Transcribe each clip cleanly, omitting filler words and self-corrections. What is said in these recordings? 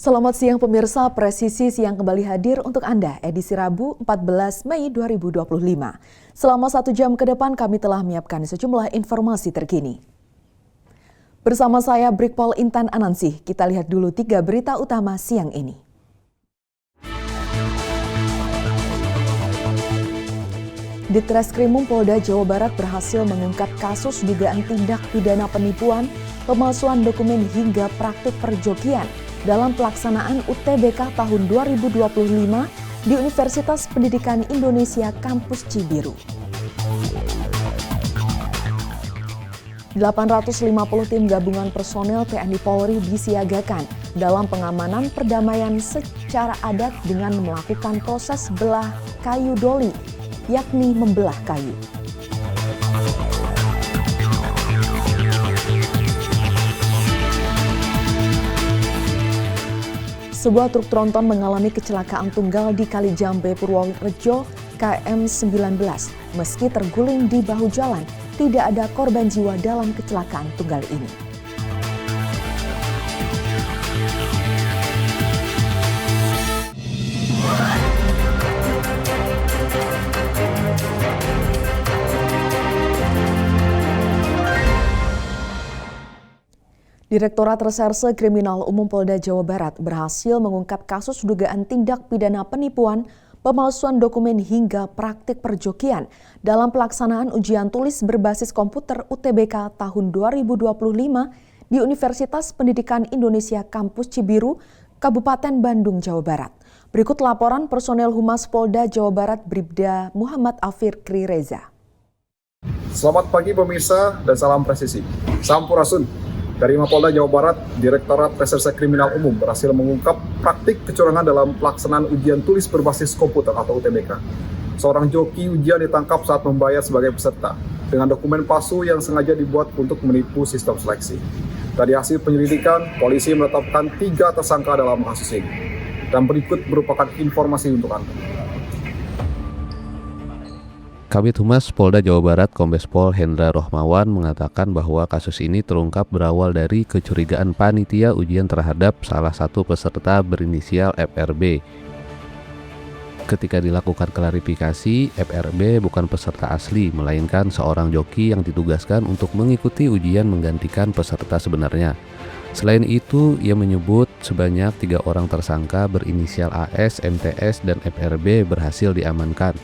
Selamat siang pemirsa, Presisi Siang kembali hadir untuk Anda, edisi Rabu 14 Mei 2025. Selama 1 jam ke depan kami telah menyiapkan sejumlah informasi terkini. Bersama saya Brigpol Intan Anansih, kita lihat dulu 3 berita utama siang ini. Ditreskrimum Polda Jawa Barat berhasil mengungkap kasus dugaan tindak pidana penipuan, pemalsuan dokumen hingga praktik perjokian dalam pelaksanaan UTBK tahun 2025 di Universitas Pendidikan Indonesia Kampus Cibiru. 850 tim gabungan personel TNI Polri disiagakan dalam pengamanan perdamaian secara adat dengan melakukan proses belah kayu doli, yakni membelah kayu. Sebuah truk tronton mengalami kecelakaan tunggal di Kali Jambe, Purworejo, KM 19. Meski terguling di bahu jalan, tidak ada korban jiwa dalam kecelakaan tunggal ini. Direktorat Reserse Kriminal Umum Polda Jawa Barat berhasil mengungkap kasus dugaan tindak pidana penipuan, pemalsuan dokumen hingga praktik perjokian dalam pelaksanaan ujian tulis berbasis komputer UTBK tahun 2025 di Universitas Pendidikan Indonesia Kampus Cibiru, Kabupaten Bandung, Jawa Barat. Berikut laporan personel Humas Polda Jawa Barat Bribda Muhammad Fikri Reza. Selamat pagi pemirsa dan salam presisi. Sampurasun. Dari Mapolda Jawa Barat, Direktorat Reserse Kriminal Umum berhasil mengungkap praktik kecurangan dalam pelaksanaan ujian tulis berbasis komputer atau UTBK. Seorang joki ujian ditangkap saat membayar sebagai peserta dengan dokumen palsu yang sengaja dibuat untuk menipu sistem seleksi. Dari hasil penyelidikan, polisi menetapkan 3 tersangka dalam kasus ini. Dan berikut merupakan informasi untuk Anda. Kabid Humas Polda Jawa Barat Kombes Pol Hendra Rohmawan mengatakan bahwa kasus ini terungkap berawal dari kecurigaan panitia ujian terhadap salah satu peserta berinisial FRB. Ketika dilakukan klarifikasi, FRB bukan peserta asli, melainkan seorang joki yang ditugaskan untuk mengikuti ujian menggantikan peserta sebenarnya. Selain itu, ia menyebut sebanyak 3 orang tersangka berinisial AS, MTS, dan FRB berhasil diamankan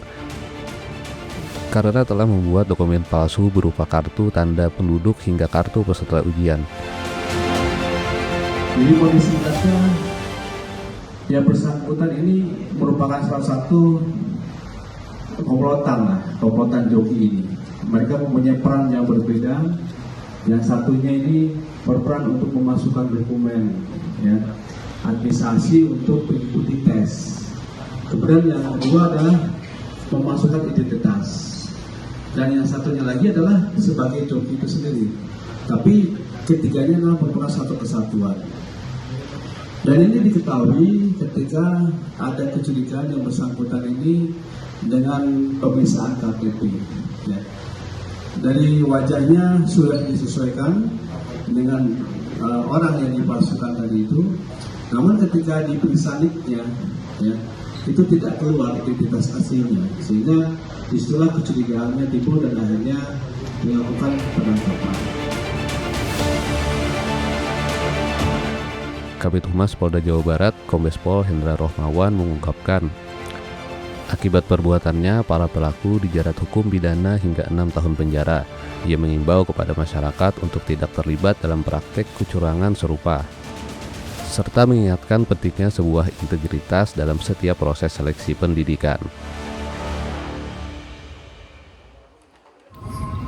karena telah membuat dokumen palsu berupa kartu tanda penduduk hingga kartu peserta ujian. Jadi kondisi singkatnya, yang bersangkutan ini merupakan salah satu komplotan joki ini. Mereka mempunyai peran yang berbeda. Yang satunya ini berperan untuk memasukkan dokumen, ya, administrasi untuk mengikuti tes. Kemudian yang kedua adalah memasukkan identitas. Dan yang satunya lagi adalah sebagai joki itu sendiri. Tapi ketiganya adalah merupakan satu kesatuan. Dan ini diketahui ketika ada kecurigaan yang bersangkutan ini dengan pemeriksaan KTP. Ya. Dari wajahnya sudah disesuaikan dengan orang yang dipalsukan tadi itu. Namun ketika diperiksa NIK-nya, ya, itu tidak keluar identitas aslinya, sehingga disitulah kecurigaannya timbul dan akhirnya dilakukan penangkapan. Kabid Humas Polda Jawa Barat Kombes Pol Hendra Rohmawan mengungkapkan, akibat perbuatannya para pelaku dijerat hukum pidana hingga 6 tahun penjara. Ia mengimbau kepada masyarakat untuk tidak terlibat dalam praktek kecurangan serupa, serta mengingatkan pentingnya sebuah integritas dalam setiap proses seleksi pendidikan.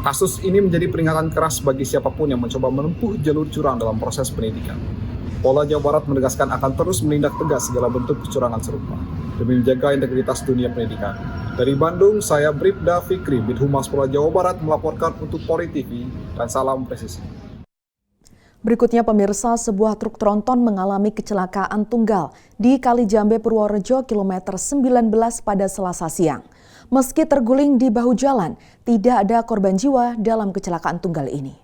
Kasus ini menjadi peringatan keras bagi siapapun yang mencoba menempuh jalur curang dalam proses pendidikan. Polda Jawa Barat menegaskan akan terus menindak tegas segala bentuk kecurangan serupa demi menjaga integritas dunia pendidikan. Dari Bandung, saya Bribda Fikri, Bid Humas Polda Jawa Barat melaporkan untuk Polri TV dan salam presisi. Berikutnya pemirsa, sebuah truk tronton mengalami kecelakaan tunggal di Kali Jambe, Purworejo, kilometer 19 pada Selasa siang. Meski terguling di bahu jalan, tidak ada korban jiwa dalam kecelakaan tunggal ini.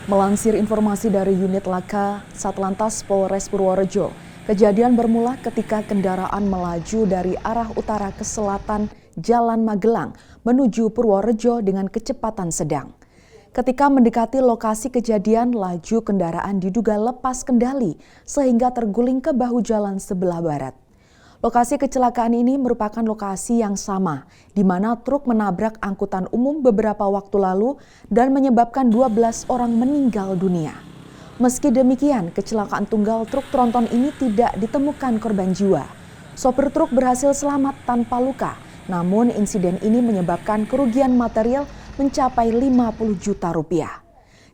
Melansir informasi dari unit Laka Satlantas Polres Purworejo, kejadian bermula ketika kendaraan melaju dari arah utara ke selatan Jalan Magelang menuju Purworejo dengan kecepatan sedang. Ketika mendekati lokasi kejadian, laju kendaraan diduga lepas kendali sehingga terguling ke bahu jalan sebelah barat. Lokasi kecelakaan ini merupakan lokasi yang sama, di mana truk menabrak angkutan umum beberapa waktu lalu dan menyebabkan 12 orang meninggal dunia. Meski demikian, kecelakaan tunggal truk tronton ini tidak ditemukan korban jiwa. Sopir truk berhasil selamat tanpa luka, namun insiden ini menyebabkan kerugian material mencapai 50 juta rupiah.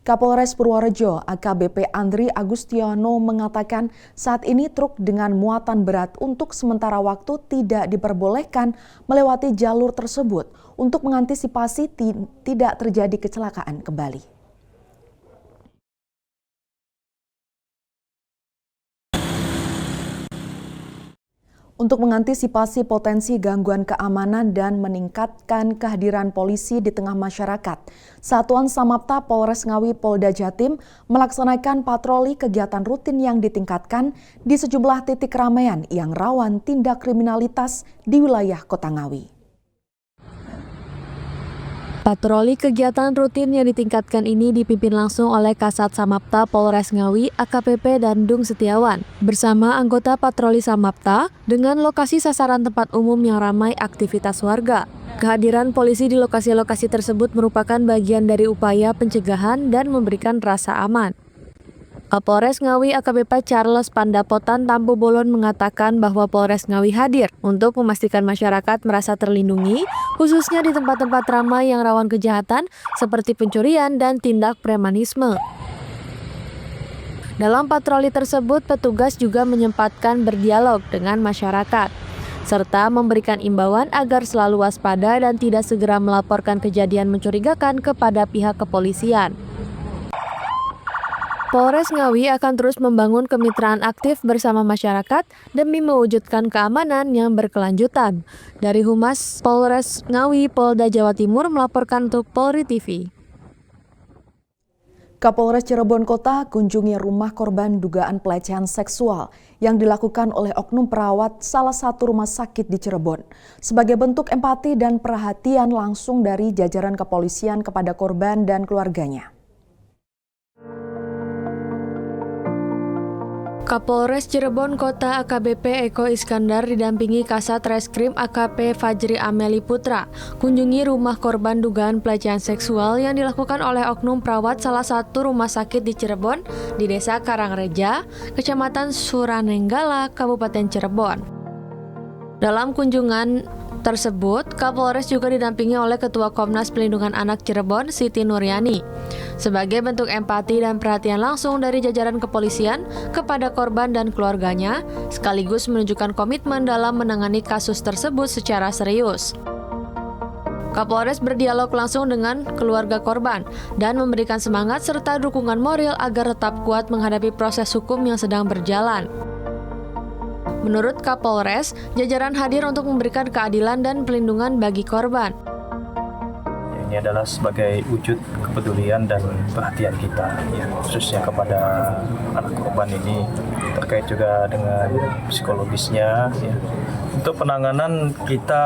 Kapolres Purworejo AKBP Andri Agustiano mengatakan saat ini truk dengan muatan berat untuk sementara waktu tidak diperbolehkan melewati jalur tersebut untuk mengantisipasi tidak terjadi kecelakaan kembali. Untuk mengantisipasi potensi gangguan keamanan dan meningkatkan kehadiran polisi di tengah masyarakat, Satuan Samapta Polres Ngawi Polda Jatim melaksanakan patroli kegiatan rutin yang ditingkatkan di sejumlah titik keramaian yang rawan tindak kriminalitas di wilayah Kota Ngawi. Patroli kegiatan rutin yang ditingkatkan ini dipimpin langsung oleh Kasat Samapta Polres Ngawi AKBP Dandung Setiawan bersama anggota patroli Samapta dengan lokasi sasaran tempat umum yang ramai aktivitas warga. Kehadiran polisi di lokasi-lokasi tersebut merupakan bagian dari upaya pencegahan dan memberikan rasa aman. Kapolres Ngawi AKBP Charles Pandapotan Tampu Bolon mengatakan bahwa Polres Ngawi hadir untuk memastikan masyarakat merasa terlindungi, khususnya di tempat-tempat ramai yang rawan kejahatan seperti pencurian dan tindak premanisme. Dalam patroli tersebut, petugas juga menyempatkan berdialog dengan masyarakat, serta memberikan imbauan agar selalu waspada dan tidak segera melaporkan kejadian mencurigakan kepada pihak kepolisian. Polres Ngawi akan terus membangun kemitraan aktif bersama masyarakat demi mewujudkan keamanan yang berkelanjutan. Dari Humas Polres Ngawi Polda Jawa Timur melaporkan untuk Polri TV. Kapolres Cirebon Kota kunjungi rumah korban dugaan pelecehan seksual yang dilakukan oleh oknum perawat salah satu rumah sakit di Cirebon. Sebagai bentuk empati dan perhatian langsung dari jajaran kepolisian kepada korban dan keluarganya. Kapolres Cirebon Kota AKBP Eko Iskandar didampingi Kasat Reskrim AKP Fajri Ameli Putra kunjungi rumah korban dugaan pelecehan seksual yang dilakukan oleh oknum perawat salah satu rumah sakit di Cirebon di Desa Karangreja, Kecamatan Suranenggala, Kabupaten Cirebon. Dalam kunjungan tersebut, Kapolres juga didampingi oleh Ketua Komnas Pelindungan Anak Cirebon, Siti Nuryani. Sebagai bentuk empati dan perhatian langsung dari jajaran kepolisian kepada korban dan keluarganya, sekaligus menunjukkan komitmen dalam menangani kasus tersebut secara serius. Kapolres berdialog langsung dengan keluarga korban dan memberikan semangat serta dukungan moral agar tetap kuat menghadapi proses hukum yang sedang berjalan. Menurut Kapolres, jajaran hadir untuk memberikan keadilan dan pelindungan bagi korban. Ini adalah sebagai wujud kepedulian dan perhatian kita, ya, khususnya kepada anak korban ini, terkait juga dengan psikologisnya. Ya. Untuk penanganan kita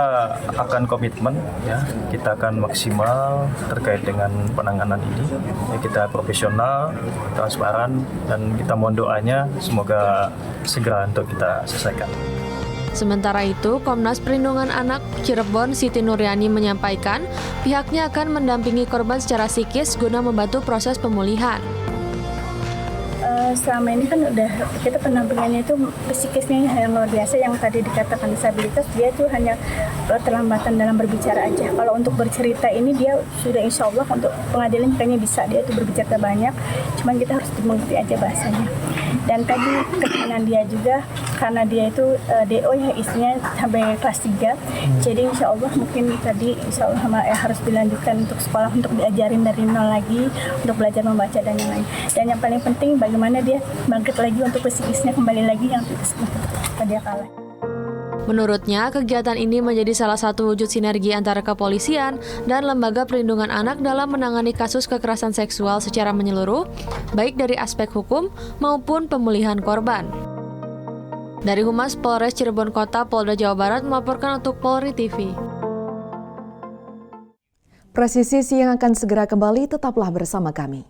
akan komitmen, ya, kita akan maksimal terkait dengan penanganan ini. Ya, kita profesional, transparan, dan kita mohon doanya semoga segera untuk kita selesaikan. Sementara itu, Komnas Perlindungan Anak Cirebon Siti Nuryani menyampaikan pihaknya akan mendampingi korban secara psikis guna membantu proses pemulihan. Selama ini kan udah kita pendampingannya itu psikisnya yang luar biasa, yang tadi dikatakan disabilitas, dia tuh hanya terlambatan dalam berbicara aja. Kalau untuk bercerita ini dia sudah insya Allah untuk pengadilan kayaknya bisa, dia tuh berbicara banyak, cuman kita harus mengerti aja bahasanya. Dan tadi keinginan dia juga karena dia itu DO ya isinya sampai kelas 3, jadi insya Allah mungkin tadi insya Allah harus dilanjutkan untuk sekolah untuk diajarin dari nol lagi untuk belajar membaca dan yang lain. Dan yang paling penting bagaimana dia bangkit lagi untuk psikisnya kembali lagi yang sedia kala. Menurutnya, kegiatan ini menjadi salah satu wujud sinergi antara kepolisian dan lembaga perlindungan anak dalam menangani kasus kekerasan seksual secara menyeluruh, baik dari aspek hukum maupun pemulihan korban. Dari Humas Polres Cirebon Kota, Polda Jawa Barat melaporkan untuk Polri TV. Presisi Siang akan segera kembali, tetaplah bersama kami.